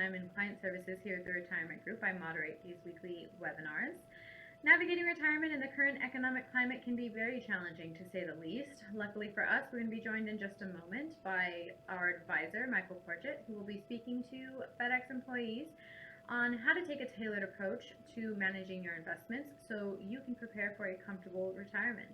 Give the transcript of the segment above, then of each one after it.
I'm in client services here at the Retirement Group. I moderate these weekly webinars. Navigating retirement in the current economic climate can be very challenging, to say the least. Luckily for us, we're going to be joined in just a moment by our advisor, Michael Corgiat, who will be speaking to FedEx employees on how to take a tailored approach to managing your investments so you can prepare for a comfortable retirement.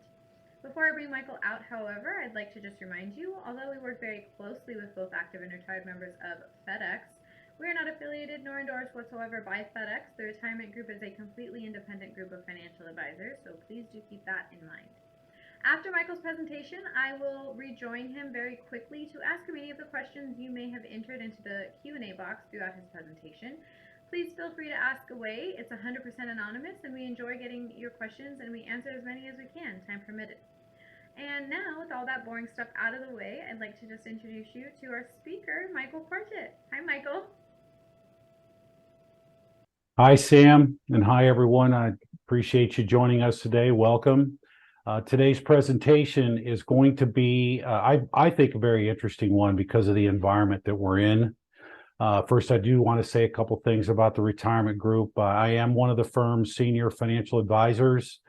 Before I bring Michael out, however, I'd like to just remind you, although we work very closely with both active and retired members of FedEx, we are not affiliated nor endorsed whatsoever by FedEx. The Retirement Group is a completely independent group of financial advisors, so please do keep that in mind. After Michael's presentation, I will rejoin him very quickly to ask him any of the questions you may have entered into the Q&A box throughout his presentation. Please feel free to ask away. It's 100% anonymous, and we enjoy getting your questions, and we answer as many as we can, time permitted. And now, with all that boring stuff out of the way, I'd like to just introduce you to our speaker, Michael Corgiat. Hi, Michael. Hi, Sam, and hi, everyone. I appreciate you joining us today. Welcome. Today's presentation is going to be, I think, a very interesting one because of the environment that we're in. First, I do want to say a couple things about the Retirement Group. I am one of the firm's senior financial advisors.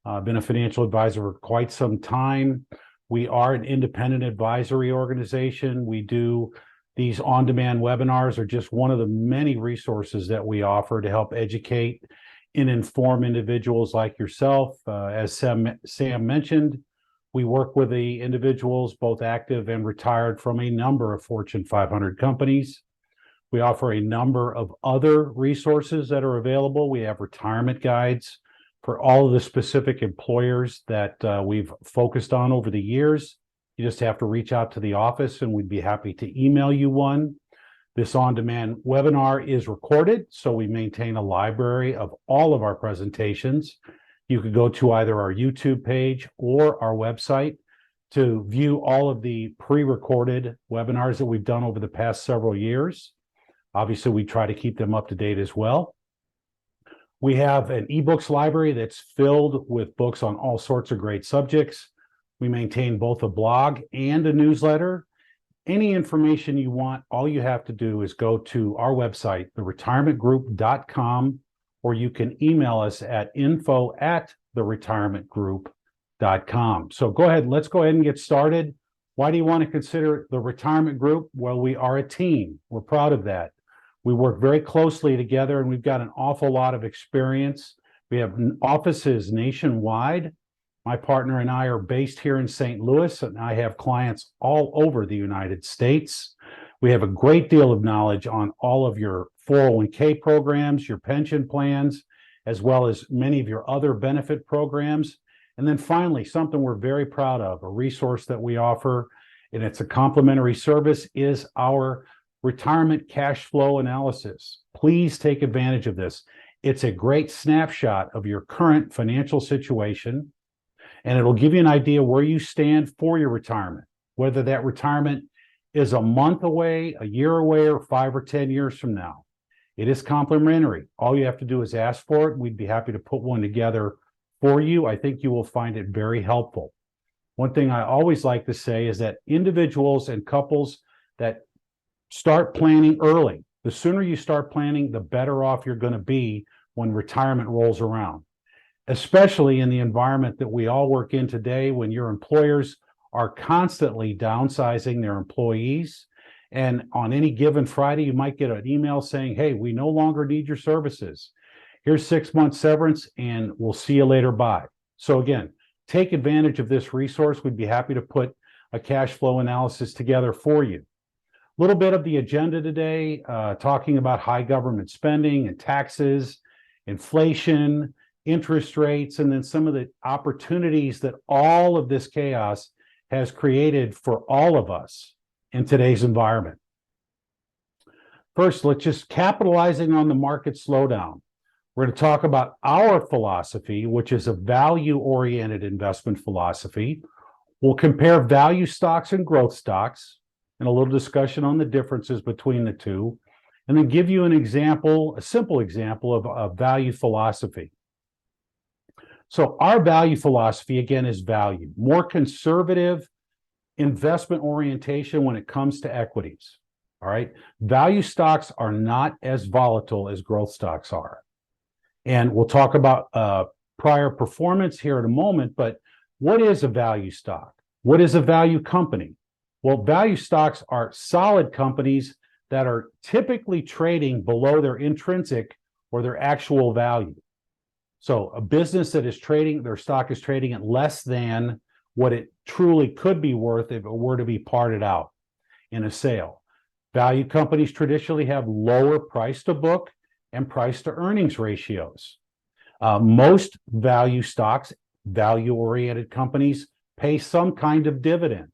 I've been a financial advisor for quite some time. We are an independent advisory organization. We do these on-demand webinars are just one of the many resources that we offer to help educate and inform individuals like yourself. As Sam mentioned, we work with the individuals, both active and retired, from a number of Fortune 500 companies. We offer a number of other resources that are available. We have retirement guides for all of the specific employers that we've focused on over the years. You just have to reach out to the office and we'd be happy to email you one. This on-demand webinar is recorded, so we maintain a library of all of our presentations. You could go to either our YouTube page or our website to view all of the pre-recorded webinars that we've done over the past several years. Obviously, we try to keep them up to date as well. We have an ebooks library that's filled with books on all sorts of great subjects. We maintain both a blog and a newsletter. Any information you want, all you have to do is go to our website, theretirementgroup.com, or you can email us at info@theretirementgroup.com. So let's go ahead and get started. Why do you want to consider the Retirement Group? Well, we are a team. We're proud of that. We work very closely together, and we've got an awful lot of experience. We have offices nationwide. My partner and I are based here in St. Louis, and I have clients all over the United States. We have a great deal of knowledge on all of your 401k programs, your pension plans, as well as many of your other benefit programs. And then finally, something we're very proud of, a resource that we offer, and it's a complimentary service, is our retirement cash flow analysis. Please take advantage of this. It's a great snapshot of your current financial situation, and it'll give you an idea where you stand for your retirement, whether that retirement is a month away, a year away, or 5 or 10 years from now. It is complimentary. All you have to do is ask for it. We'd be happy to put one together for you. I think you will find it very helpful. One thing I always like to say is that individuals and couples that start planning early, the sooner you start planning, the better off you're going to be when retirement rolls around, especially in the environment that we all work in today, when your employers are constantly downsizing their employees. And on any given Friday, you might get an email saying, hey, we no longer need your services. Here's 6 months severance, and we'll see you later. Bye. So again, take advantage of this resource. We'd be happy to put a cash flow analysis together for you. A little bit of the agenda today, talking about high government spending and taxes, inflation, interest rates, and then some of the opportunities that all of this chaos has created for all of us in today's environment. First, let's just capitalizing on the market slowdown. We're going to talk about our philosophy, which is a value-oriented investment philosophy. We'll compare value stocks and growth stocks, and a little discussion on the differences between the two, and then give you an example, a simple example of a value philosophy. So our value philosophy, again, is value, more conservative investment orientation when it comes to equities. All right. Value stocks are not as volatile as growth stocks are. And we'll talk about prior performance here in a moment, but what is a value stock? What is a value company? Well, value stocks are solid companies that are typically trading below their intrinsic or their actual value. So a business that is trading, their stock is trading at less than what it truly could be worth if it were to be parted out in a sale. Value companies traditionally have lower price to book and price to earnings ratios. Most value stocks, value-oriented companies, pay some kind of dividend.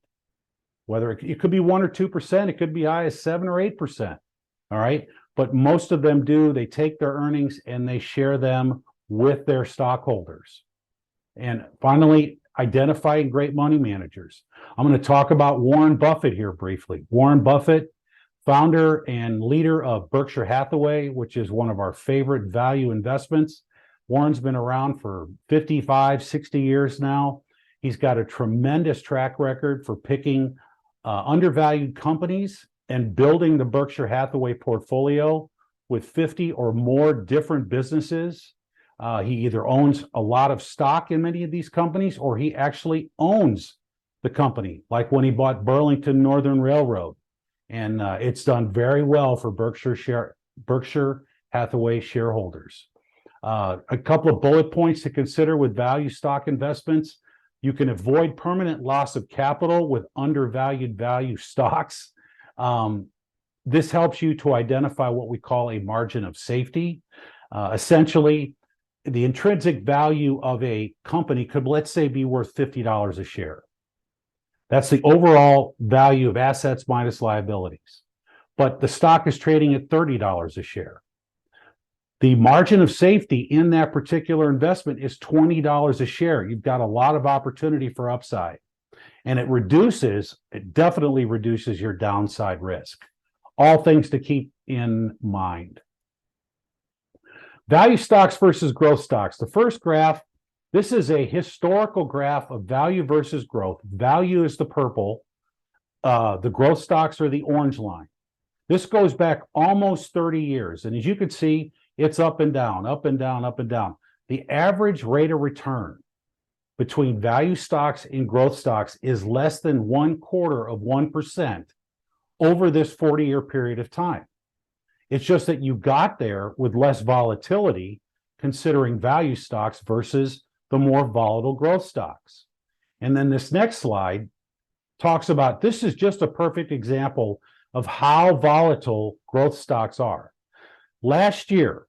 Whether it could be 1 or 2%, it could be high as 7 or 8%. All right. But most of them do. They take their earnings and they share them with their stockholders. And finally, identifying great money managers. I'm going to talk about Warren Buffett here briefly. Warren Buffett, founder and leader of Berkshire Hathaway, which is one of our favorite value investments. Warren's been around for 55, 60 years now. He's got a tremendous track record for picking undervalued companies and building the Berkshire Hathaway portfolio with 50 or more different businesses. He either owns a lot of stock in many of these companies, or he actually owns the company, like when he bought Burlington Northern Railroad. And it's done very well for Berkshire Hathaway shareholders. A couple of bullet points to consider with value stock investments. You can avoid permanent loss of capital with undervalued value stocks. This helps you to identify what we call a margin of safety. Essentially, the intrinsic value of a company could, let's say, be worth $50 a share. That's the overall value of assets minus liabilities. But the stock is trading at $30 a share. The margin of safety in that particular investment is $20 a share. You've got a lot of opportunity for upside. And it definitely reduces your downside risk. All things to keep in mind. Value stocks versus growth stocks. The first graph, this is a historical graph of value versus growth. Value is the purple. The growth stocks are the orange line. This goes back almost 30 years. And as you can see, it's up and down, up and down, up and down. The average rate of return between value stocks and growth stocks is less than 0.25% over this 40-year period of time. It's just that you got there with less volatility considering value stocks versus the more volatile growth stocks. And then this next slide talks about, this is just a perfect example of how volatile growth stocks are. Last year,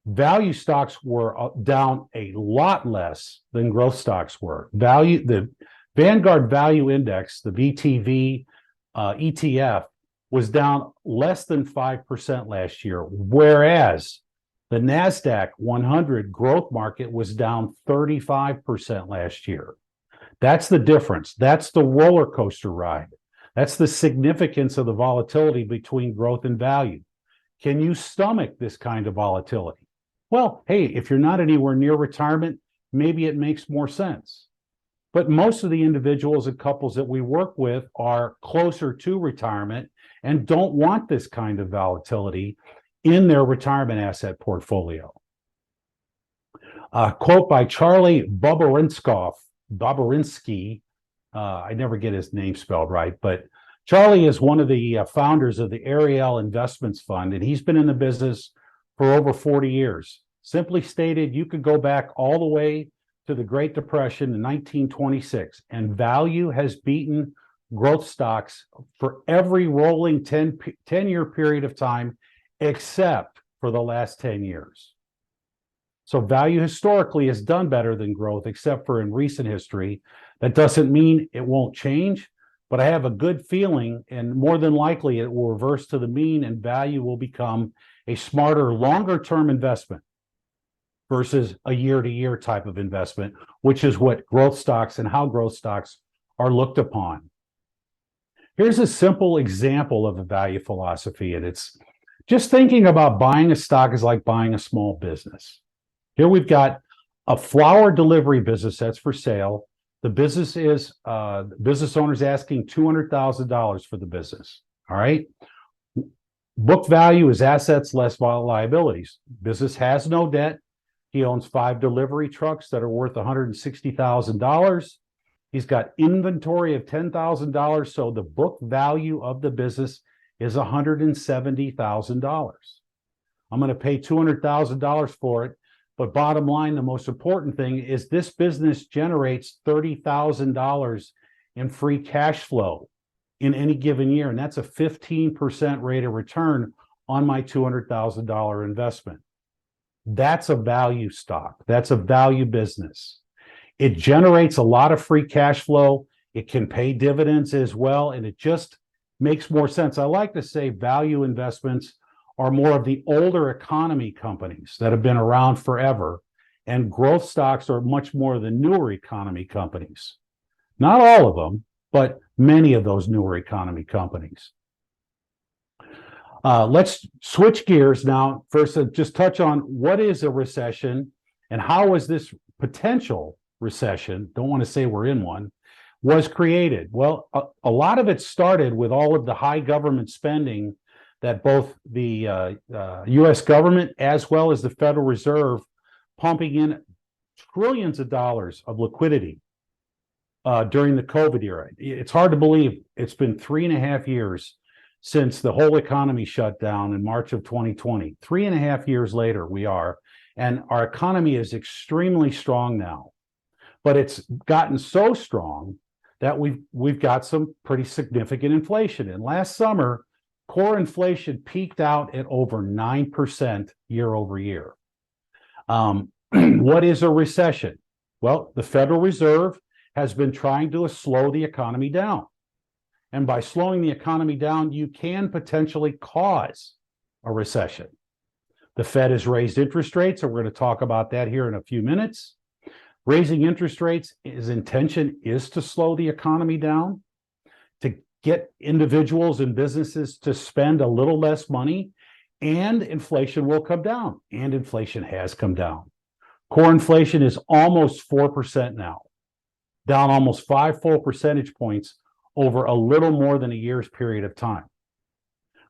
value stocks were down a lot less than growth stocks were. The Vanguard Value Index, the VTV ETF, was down less than 5% last year, whereas the NASDAQ 100 growth market was down 35% last year. That's the difference. That's the roller coaster ride. That's the significance of the volatility between growth and value. Can you stomach this kind of volatility? Well, hey, if you're not anywhere near retirement, maybe it makes more sense. But most of the individuals and couples that we work with are closer to retirement and don't want this kind of volatility in their retirement asset portfolio. A quote by Charlie Boborinsky, I never get his name spelled right, but Charlie is one of the founders of the Ariel Investments Fund, and he's been in the business for over 40 years. Simply stated, you could go back all the way to the Great Depression in 1926, and value has beaten growth stocks for every rolling 10-year period of time, except for the last 10 years. So value historically has done better than growth, except for in recent history. That doesn't mean it won't change, but I have a good feeling, and more than likely it will reverse to the mean, and value will become a smarter, longer-term investment versus a year-to-year type of investment, which is what growth stocks and how growth stocks are looked upon. Here's a simple example of a value philosophy, and it's just thinking about buying a stock is like buying a small business. Here we've got a flower delivery business that's for sale. The business is business owner's asking $200,000 for the business. All right. Book value is assets less liabilities. Business has no debt. He owns 5 delivery trucks that are worth $160,000. He's got inventory of $10,000. So the book value of the business is $170,000. I'm going to pay $200,000 for it. But bottom line, the most important thing is this business generates $30,000 in free cash flow in any given year. And that's a 15% rate of return on my $200,000 investment. That's a value stock. That's a value business. It generates a lot of free cash flow. It can pay dividends as well. And it just makes more sense. I like to say value investments are more of the older economy companies that have been around forever. And growth stocks are much more the newer economy companies. Not all of them, but many of those newer economy companies. Let's switch gears now. First, just touch on what is a recession and how is this potential recession, don't want to say we're in one, was created. Well, a lot of it started with all of the high government spending that both the U.S. government as well as the Federal Reserve pumping in trillions of dollars of liquidity during the COVID era. It's hard to believe it's been 3.5 years since the whole economy shut down in March of 2020. 3.5 years later, we are, and our economy is extremely strong now. But it's gotten so strong that we've got some pretty significant inflation. And last summer, core inflation peaked out at over 9% year over year. What is a recession? Well, the Federal Reserve has been trying to slow the economy down. And by slowing the economy down, you can potentially cause a recession. The Fed has raised interest rates, and we're going to talk about that here in a few minutes. Raising interest rates, his intention is to slow the economy down, to get individuals and businesses to spend a little less money, and inflation will come down. And inflation has come down. Core inflation is almost 4% now, down almost 5 full percentage points over a little more than a year's period of time.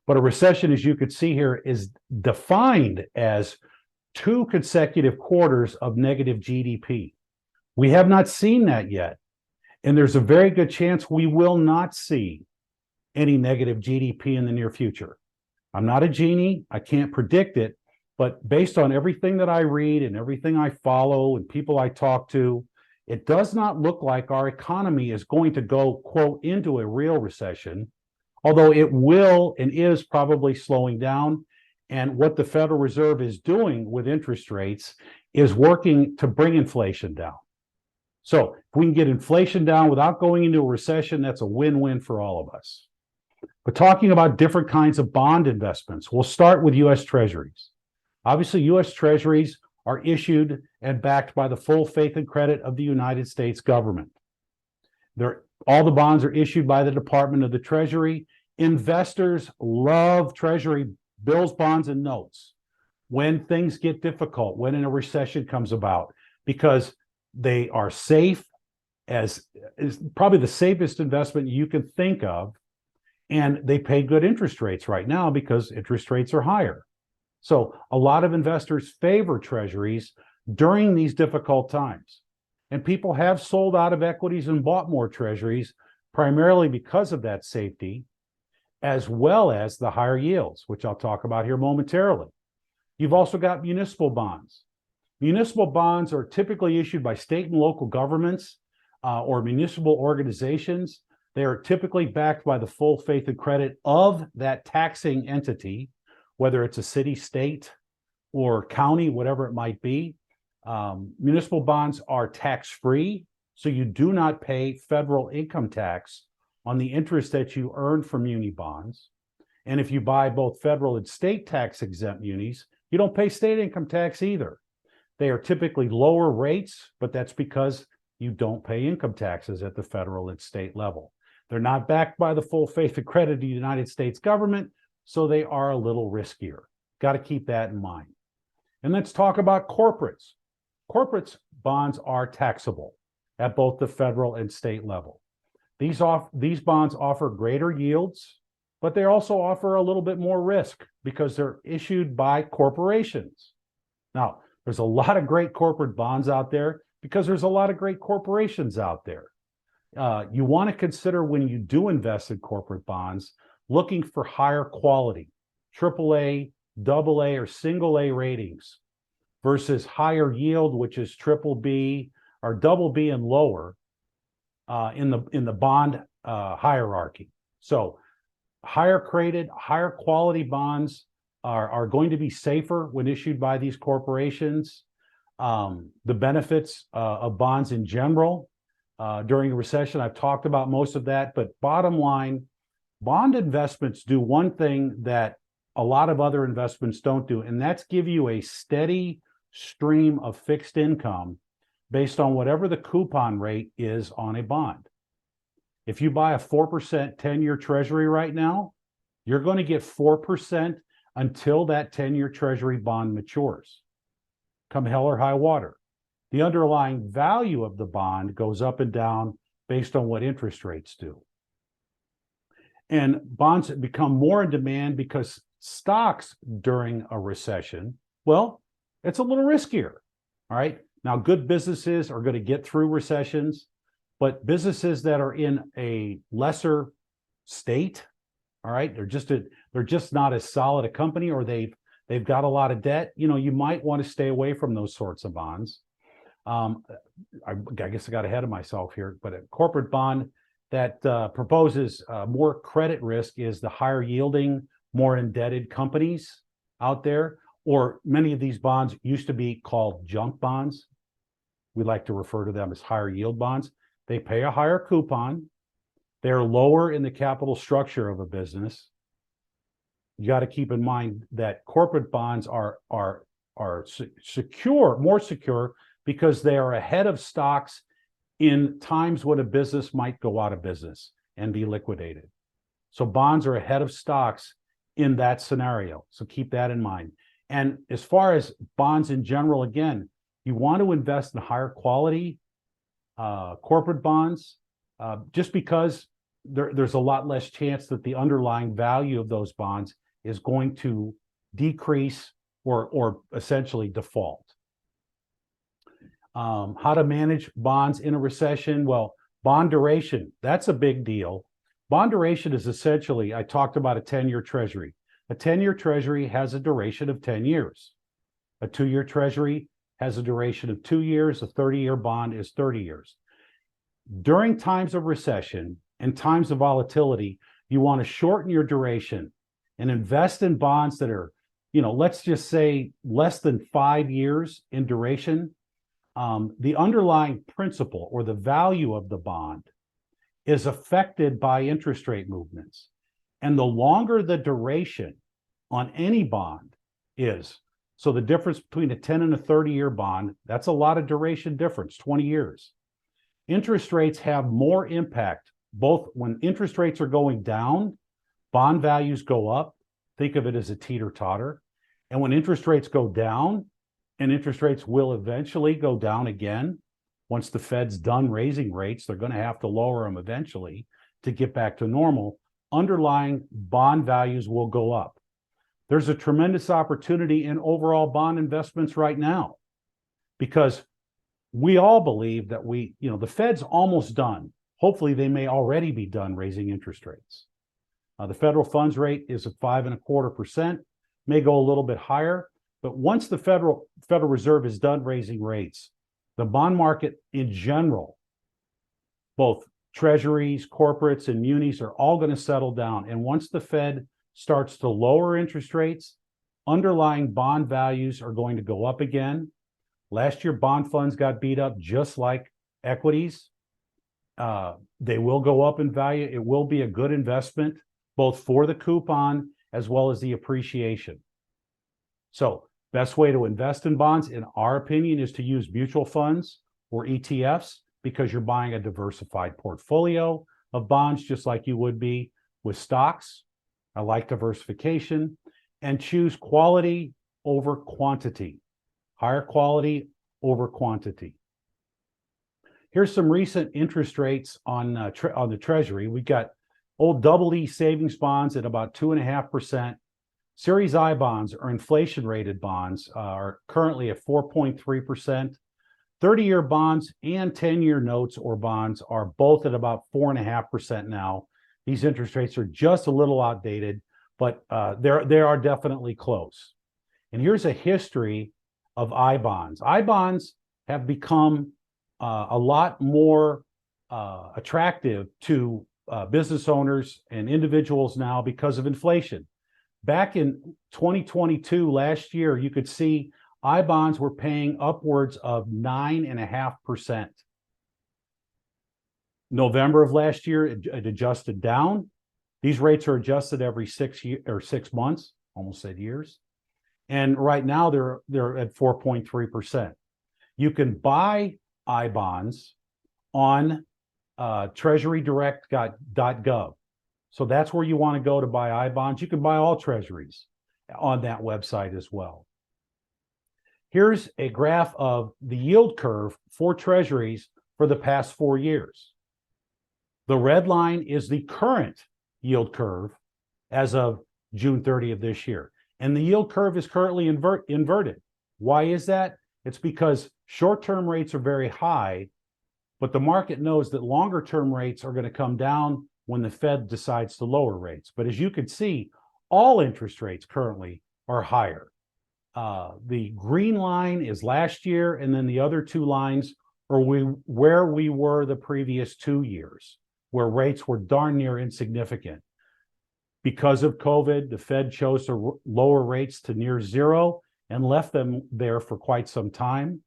But a recession, as you could see here, is defined as 2 consecutive quarters of negative GDP. We have not seen that yet. And there's a very good chance we will not see any negative GDP in the near future. I'm not a genie. I can't predict it. But based on everything that I read and everything I follow and people I talk to, it does not look like our economy is going to go, quote, into a real recession, although it will and is probably slowing down. And what the Federal Reserve is doing with interest rates is working to bring inflation down. So if we can get inflation down without going into a recession, that's a win-win for all of us. But talking about different kinds of bond investments, we'll start with U.S. Treasuries. Obviously, U.S. Treasuries are issued and backed by the full faith and credit of the United States government. All the bonds are issued by the Department of the Treasury. Investors love Treasury bills, bonds, and notes when things get difficult, when a recession comes about, because they are safe, as is probably the safest investment you can think of, and they pay good interest rates right now because interest rates are higher. So a lot of investors favor treasuries during these difficult times. And people have sold out of equities and bought more treasuries, primarily because of that safety, as well as the higher yields, which I'll talk about here momentarily. You've also got municipal bonds. Municipal bonds are typically issued by state and local governments or municipal organizations. They are typically backed by the full faith and credit of that taxing entity, whether it's a city, state, or county, whatever it might be. Municipal bonds are tax-free, so you do not pay federal income tax on the interest that you earn from muni bonds. And if you buy both federal and state tax-exempt munis, you don't pay state income tax either. They are typically lower rates, but that's because you don't pay income taxes at the federal and state level. They're not backed by the full faith and credit of the United States government, so they are a little riskier. Got to keep that in mind. And let's talk about corporates. Corporates bonds are taxable at both the federal and state level. These bonds offer greater yields. but they also offer a little bit more risk because they're issued by corporations. Now, there's a lot of great corporate bonds out there because there's a lot of great corporations out there. You want to consider when you do invest in corporate bonds, looking for higher quality, AAA, AA, or single A ratings versus higher yield, which is triple B or double B and lower in the bond hierarchy. So higher rated, higher quality bonds are going to be safer when issued by these corporations. The benefits of bonds in general during a recession, I've talked about most of that, but bottom line, bond investments do one thing that a lot of other investments don't do, and that's give you a steady stream of fixed income based on whatever the coupon rate is on a bond. If you buy a 4% 10-year treasury right now, you're going to get 4% until that 10-year treasury bond matures, come hell or high water. The underlying value of the bond goes up and down based on what interest rates do. And bonds become more in demand because stocks during a recession, well, it's a little riskier, all right? Now, good businesses are going to get through recessions, but businesses that are in a lesser state, all right, they're just not as solid a company, or they've got a lot of debt. You know, you might want to stay away from those sorts of bonds. I guess I got ahead of myself here, but a corporate bond that proposes more credit risk is the higher yielding, more indebted companies out there, or many of these bonds used to be called junk bonds. We like to refer to them as higher yield bonds. They pay a higher coupon. They're lower in the capital structure of a business. You got to keep in mind that corporate bonds are secure, more secure, because they are ahead of stocks in times when a business might go out of business and be liquidated. So bonds are ahead of stocks in that scenario. So keep that in mind. And as far as bonds in general, again, you want to invest in higher quality corporate bonds just because there's a lot less chance that the underlying value of those bonds is going to decrease or essentially default. How to manage bonds in a recession? Well, bond duration, that's a big deal. Bond duration is essentially, I talked about a 10-year treasury. A 10-year treasury has a duration of 10 years. A 2-year treasury has a duration of 2 years. A 30-year bond is 30 years. During times of recession and times of volatility, you want to shorten your duration and invest in bonds that are, let's just say less than 5 years in duration. The underlying principle or the value of the bond is affected by interest rate movements. And the longer the duration on any bond is, so the difference between a 10 and a 30-year bond, that's a lot of duration difference, 20 years. Interest rates have more impact, both when interest rates are going down, bond values go up, think of it as a teeter-totter. And when interest rates go down, and interest rates will eventually go down again, once the Fed's done raising rates, they're going to have to lower them eventually to get back to normal, underlying bond values will go up. There's a tremendous opportunity in overall bond investments right now because we all believe that the Fed's almost done. Hopefully they may already be done raising interest rates. The federal funds rate is at 5.25%, may go a little bit higher, but once the Federal Reserve is done raising rates, the bond market in general, both treasuries, corporates, and munis are all going to settle down. And once the Fed starts to lower interest rates, underlying bond values are going to go up again. Last year, bond funds got beat up just like equities. They will go up in value. It will be a good investment, both for the coupon as well as the appreciation. So, best way to invest in bonds, in our opinion, is to use mutual funds or ETFs because you're buying a diversified portfolio of bonds just like you would be with stocks. I like diversification, and choose quality over quantity, higher quality over quantity. Here's some recent interest rates on the Treasury. We've got Old double E savings bonds at about 2.5%. Series I bonds or inflation rated bonds are currently at 4.3%. 30-year bonds and 10-year notes or bonds are both at about 4.5% now. These interest rates are just a little outdated, but they are definitely close. And here's a history of I bonds. I bonds have become a lot more attractive to business owners and individuals now because of inflation. Back in 2022, last year, you could see I bonds were paying upwards of 9.5%. November of last year, it adjusted down. These rates are adjusted every 6 months, almost said years. And right now they're at 4.3%. You can buy I bonds on treasurydirect.gov. So that's where you want to go to buy I bonds. You can buy all treasuries on that website as well. Here's a graph of the yield curve for treasuries for the past 4 years. The red line is the current yield curve as of June 30 of this year. And the yield curve is currently inverted. Why is that? It's because short-term rates are very high, but the market knows that longer-term rates are going to come down when the Fed decides to lower rates. But as you can see, all interest rates currently are higher. The green line is last year, and then the other two lines are where we were the previous 2 years, where rates were darn near insignificant. Because of COVID, the Fed chose to lower rates to near zero and left them there for quite some time.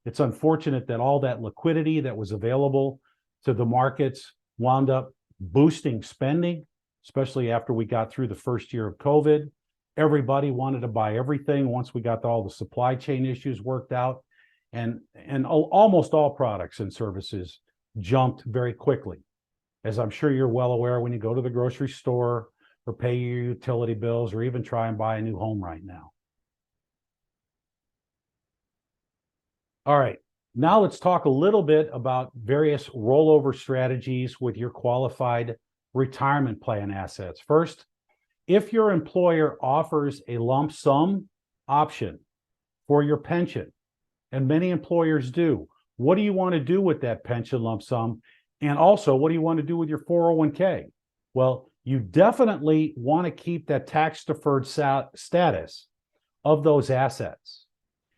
It's unfortunate that all that liquidity that was available to the markets wound up boosting spending, especially after we got through the first year of COVID. Everybody wanted to buy everything once we got all the supply chain issues worked out, and almost all products and services jumped very quickly. As I'm sure you're well aware, when you go to the grocery store or pay your utility bills or even try and buy a new home right now. All right, now let's talk a little bit about various rollover strategies with your qualified retirement plan assets. First, if your employer offers a lump sum option for your pension, and many employers do, what do you want to do with that pension lump sum? And also, what do you want to do with your 401k? Well, you definitely want to keep that tax-deferred status of those assets.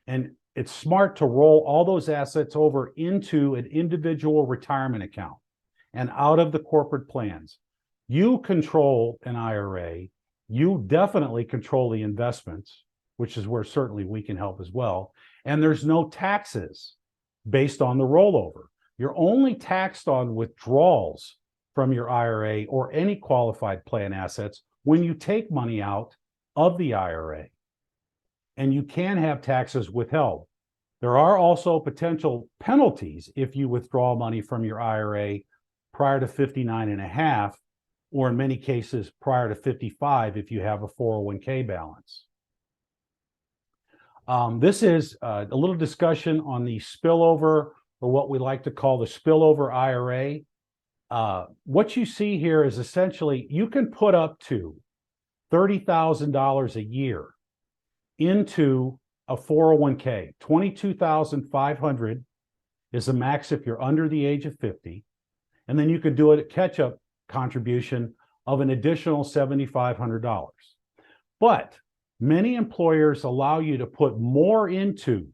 And it's smart to roll all those assets over into an individual retirement account and out of the corporate plans. You control an IRA. You definitely control the investments, which is where certainly we can help as well. And there's no taxes based on the rollover. You're only taxed on withdrawals from your IRA or any qualified plan assets when you take money out of the IRA. And you can have taxes withheld. There are also potential penalties if you withdraw money from your IRA prior to 59.5, or in many cases prior to 55 if you have a 401k balance. This is a little discussion on the spillover, or what we like to call the spillover IRA. What you see here is essentially you can put up to $30,000 a year into a 401k. $22,500 is the max if you're under the age of 50. And then you could do a catch-up contribution of an additional $7,500. But many employers allow you to put more into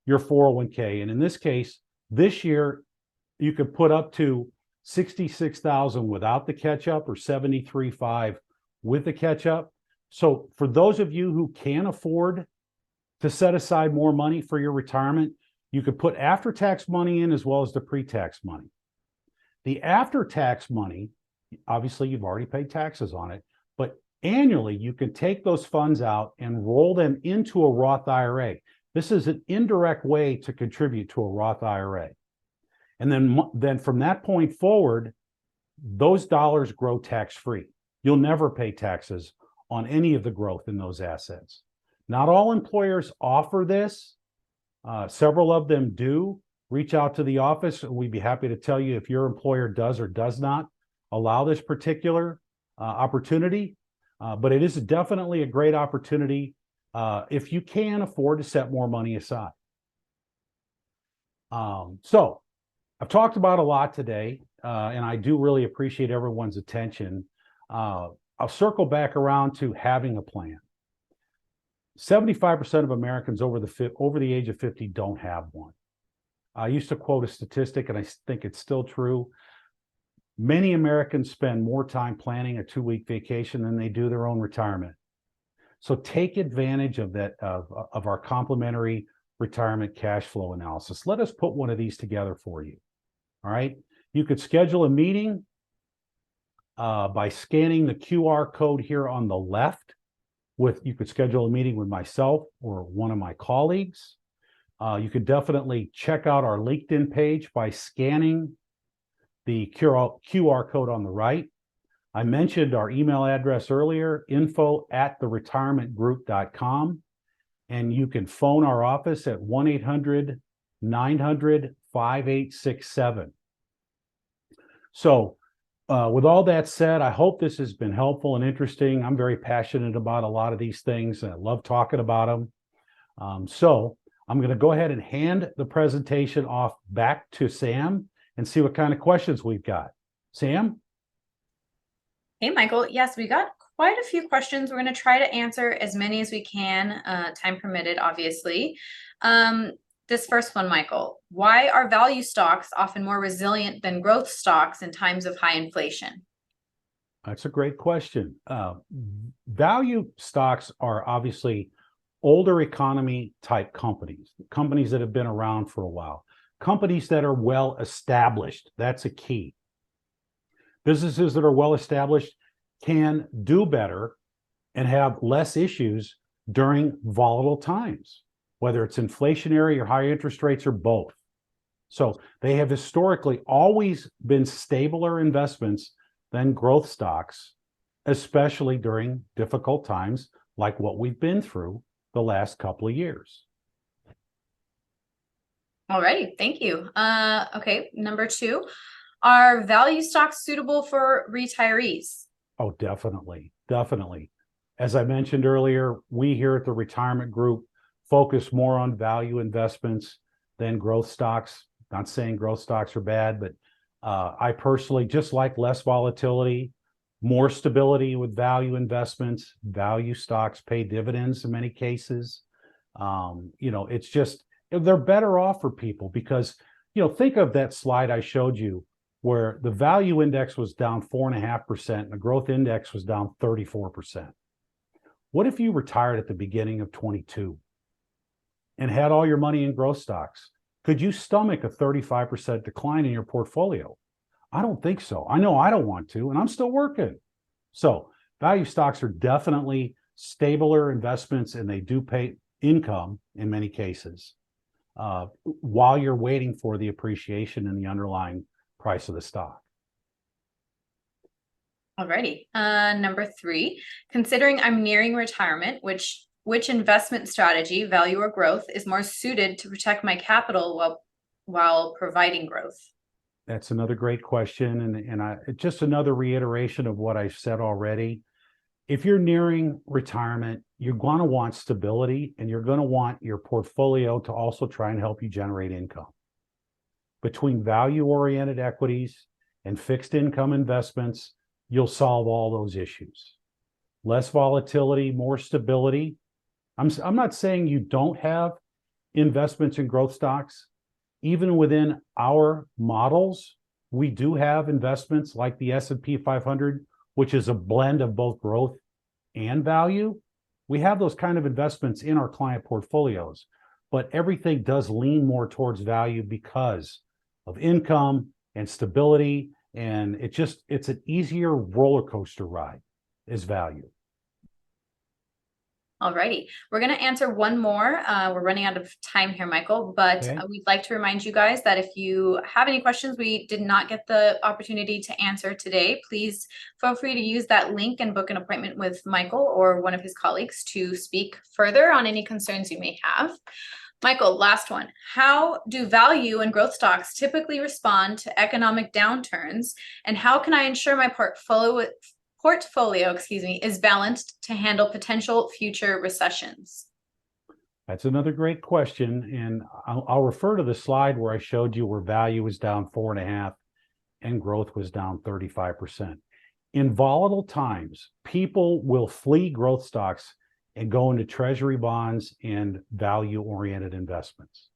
your 401k. And in this case, this year, you could put up to $66,000 without the catch-up or $73,500 with the catch-up. So for those of you who can afford to set aside more money for your retirement, you could put after-tax money in as well as the pre-tax money. The after-tax money, obviously you've already paid taxes on it, but annually you can take those funds out and roll them into a Roth IRA. This is an indirect way to contribute to a Roth IRA. And then from that point forward, those dollars grow tax-free. You'll never pay taxes on any of the growth in those assets. Not all employers offer this. Several of them do. Reach out to the office, and we'd be happy to tell you if your employer does or does not allow this particular opportunity, but it is definitely a great opportunity if you can afford to set more money aside. So I've talked about a lot today, and I do really appreciate everyone's attention. I'll circle back around to having a plan. 75% of Americans over the age of 50 don't have one. I used to quote a statistic, and I think it's still true. Many Americans spend more time planning a 2-week vacation than they do their own retirement. So take advantage of that, of our complimentary retirement cash flow analysis. Let us put one of these together for you. All right. You could schedule a meeting by scanning the QR code here on the left. You could schedule a meeting with myself or one of my colleagues. You could definitely check out our LinkedIn page by scanning the QR code on the right. I mentioned our email address earlier, info@theretirementgroup.com. And you can phone our office at 1-800-900-5867. So with all that said, I hope this has been helpful and interesting. I'm very passionate about a lot of these things. I love talking about them. So I'm going to go ahead and hand the presentation off back to Sam and see what kind of questions we've got. Sam? Hey, Michael. Yes, we got quite a few questions. We're going to try to answer as many as we can, time permitted, obviously. This first one, Michael, why are value stocks often more resilient than growth stocks in times of high inflation? That's a great question. Value stocks are obviously older economy type companies that have been around for a while, companies that are well established. That's a key. Businesses that are well established can do better and have less issues during volatile times, whether it's inflationary or high interest rates or both. So they have historically always been stabler investments than growth stocks, especially during difficult times like what we've been through the last couple of years. All righty, thank you. Okay, number 2, are value stocks suitable for retirees? Oh, definitely. As I mentioned earlier, we here at the Retirement Group focus more on value investments than growth stocks. Not saying growth stocks are bad, but I personally just like less volatility, more stability with value investments. Value stocks pay dividends in many cases. It's just, they're better off for people because, think of that slide I showed you where the value index was down 4.5% and the growth index was down 34%. What if you retired at the beginning of 22 and had all your money in growth stocks? Could you stomach a 35% decline in your portfolio? I don't think so. I know I don't want to, and I'm still working. So value stocks are definitely stabler investments, and they do pay income in many cases while you're waiting for the appreciation in the underlying price of the stock. Alrighty. Number 3, considering I'm nearing retirement, which investment strategy, value or growth, is more suited to protect my capital while providing growth? That's another great question, and just another reiteration of what I've said already. If you're nearing retirement, you're going to want stability, and you're going to want your portfolio to also try and help you generate income. Between value-oriented equities and fixed income investments, you'll solve all those issues. Less volatility, more stability. I'm not saying you don't have investments in growth stocks. Even within our models, we do have investments like the S&P 500, which is a blend of both growth and value. We have those kind of investments in our client portfolios, but everything does lean more towards value because of income and stability, and it's an easier roller coaster ride is value. Alrighty, we're going to answer one more. We're running out of time here, Michael, but Okay. We'd like to remind you guys that if you have any questions we did not get the opportunity to answer today, please feel free to use that link and book an appointment with Michael or one of his colleagues to speak further on any concerns you may have. Michael, last one. How do value and growth stocks typically respond to economic downturns? And how can I ensure my portfolio, is balanced to handle potential future recessions? That's another great question. And I'll refer to the slide where I showed you where value was down 4.5 and growth was down 35%. In volatile times, people will flee growth stocks and go into treasury bonds and value-oriented investments.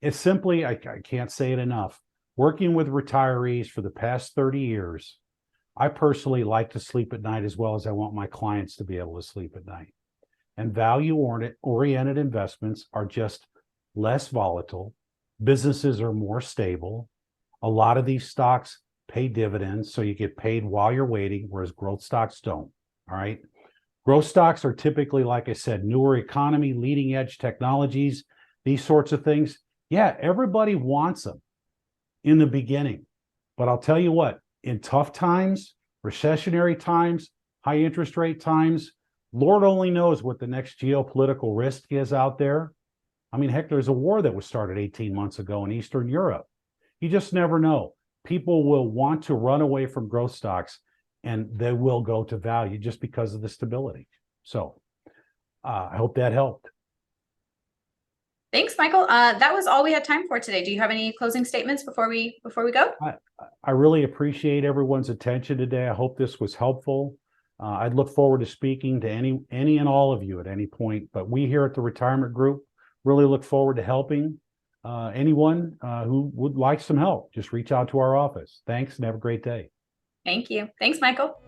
It's simply, I can't say it enough, working with retirees for the past 30 years, I personally like to sleep at night as well as I want my clients to be able to sleep at night. And value-oriented investments are just less volatile. Businesses are more stable. A lot of these stocks pay dividends, so you get paid while you're waiting, whereas growth stocks don't. All right. Growth stocks are typically, like I said, newer economy, leading edge technologies, these sorts of things. Yeah, everybody wants them in the beginning. But I'll tell you what, in tough times, recessionary times, high interest rate times, Lord only knows what the next geopolitical risk is out there. I mean, heck, there's a war that was started 18 months ago in Eastern Europe. You just never know. People will want to run away from growth stocks and they will go to value just because of the stability. So I hope that helped. Thanks, Michael. That was all we had time for today. Do you have any closing statements before we go? I really appreciate everyone's attention today. I hope this was helpful. I'd look forward to speaking to any and all of you at any point. But we here at the Retirement Group really look forward to helping anyone who would like some help. Just reach out to our office. Thanks and have a great day. Thank you. Thanks, Michael.